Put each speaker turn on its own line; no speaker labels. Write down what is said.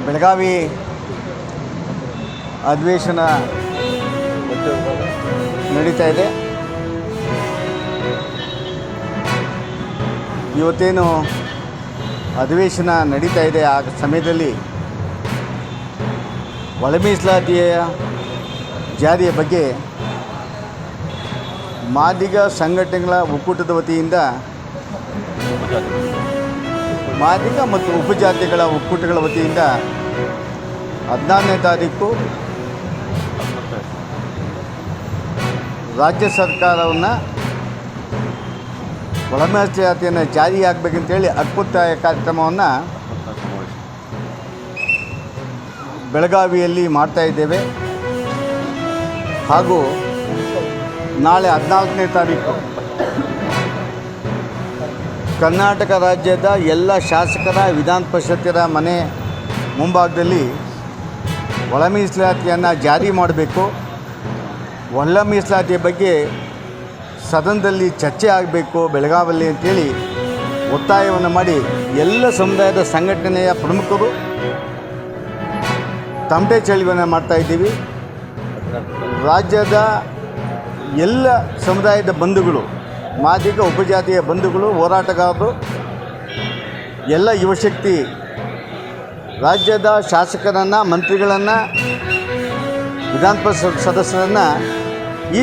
ಬೆಳಗಾವಿ ಅಧಿವೇಶನ ನಡೀತಾ ಇದೆ. ಇವತ್ತೇನು ಅಧಿವೇಶನ ನಡೀತಾ ಇದೆ ಆ ಸಮಯದಲ್ಲಿ ಒಳ ಮೀಸಲಾತಿಯ ಜಾರಿಯ ಬಗ್ಗೆ ಮಾದಿಗ ಸಂಘಟನೆಗಳ ಒಕ್ಕೂಟದ ವತಿಯಿಂದ ಮಾದಿಗ ಮತ್ತು ಉಪಜಾತಿಗಳ ಒಕ್ಕೂಟಗಳ ವತಿಯಿಂದ 14ನೇ ತಾರೀಕು ರಾಜ್ಯ ಸರ್ಕಾರವನ್ನು ಒಳ ಮೀಸಲಾತಿಯನ್ನು ಜಾರಿಯಾಗಬೇಕಂತೇಳಿ ಹಕ್ಕೊತ್ತಾಯ ಕಾರ್ಯಕ್ರಮವನ್ನು ಬೆಳಗಾವಿಯಲ್ಲಿ ಮಾಡ್ತಾಯಿದ್ದೇವೆ. ಹಾಗೂ ನಾಳೆ 14ನೇ ತಾರೀಕು ಕರ್ನಾಟಕ ರಾಜ್ಯದ ಎಲ್ಲ ಶಾಸಕರ ವಿಧಾನ ಪರಿಷತ್ತಿನ ಮನೆ ಮುಂಭಾಗದಲ್ಲಿ ಒಳ ಮೀಸಲಾತಿಯನ್ನು ಜಾರಿ ಮಾಡಬೇಕು. ಒಳ ಮೀಸಲಾತಿಯ ಬಗ್ಗೆ ಸದನದಲ್ಲಿ ಚರ್ಚೆ ಆಗಬೇಕು ಬೆಳಗಾವಿಯಲ್ಲಿ ಅಂತೇಳಿ ಒತ್ತಾಯವನ್ನು ಮಾಡಿ ಎಲ್ಲ ಸಮುದಾಯದ ಸಂಘಟನೆಯ ಪ್ರಮುಖರು ತಮಟೆ ಚಳವಳಿಯನ್ನು ಮಾಡ್ತಾಯಿದ್ದೀವಿ. ರಾಜ್ಯದ ಎಲ್ಲ ಸಮುದಾಯದ ಬಂಧುಗಳು, ಮಾದಿಗ ಉಪಜಾತಿಯ ಬಂಧುಗಳು, ಹೋರಾಟಗಾರರು, ಎಲ್ಲ ಯುವಶಕ್ತಿ ರಾಜ್ಯದ ಶಾಸಕರನ್ನು, ಮಂತ್ರಿಗಳನ್ನು, ವಿಧಾನ ಪರಿಷತ್ ಸದಸ್ಯರನ್ನು ಈ